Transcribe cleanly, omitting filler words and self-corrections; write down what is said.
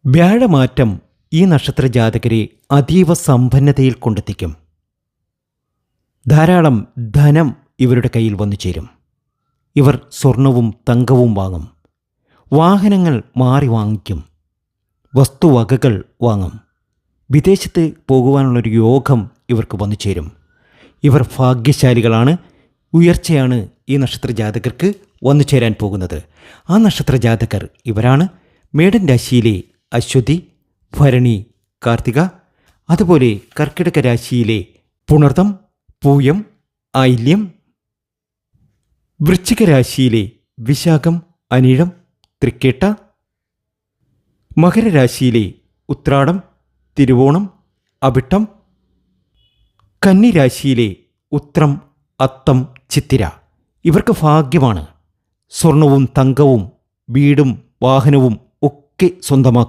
വ്യാഴമാറ്റം ഈ നക്ഷത്രജാതകരെ അതീവ സമ്പന്നതയിൽ കൊണ്ടെത്തിക്കും. ധാരാളം ധനം ഇവരുടെ കയ്യിൽ വന്നു ചേരും. ഇവർ സ്വർണവും തങ്കവും വാങ്ങും. വാഹനങ്ങൾ മാറി വാങ്ങിക്കും. വസ്തുവകകൾ വാങ്ങും. വിദേശത്ത് പോകുവാനുള്ളൊരു യോഗം ഇവർക്ക് വന്നു ചേരും. ഇവർ ഭാഗ്യശാലികളാണ്. ഉയർച്ചയാണ് ഈ നക്ഷത്രജാതകർക്ക് വന്നു ചേരാൻ പോകുന്നത്. ആ നക്ഷത്രജാതകർ ഇവരാണ്: മേടൻ രാശിയിലെ അശ്വതി, ഭരണി, കാർത്തിക, അതുപോലെ കർക്കിടക രാശിയിലെ പുണർതം, പൂയം, ആയില്യം, വൃശ്ചിക രാശിയിലെ വിശാഖം, അനിഴം, തൃക്കേട്ട, മകരരാശിയിലെ ഉത്രാടം, തിരുവോണം, അവിട്ടം, കന്നി രാശിയിലെ ഉത്രം, അത്തം, ചിത്തിര. ഇവർക്ക് ഭാഗ്യമാണ്. സ്വർണവും തങ്കവും വീടും വാഹനവും ഒക്കെ സ്വന്തമാക്കും.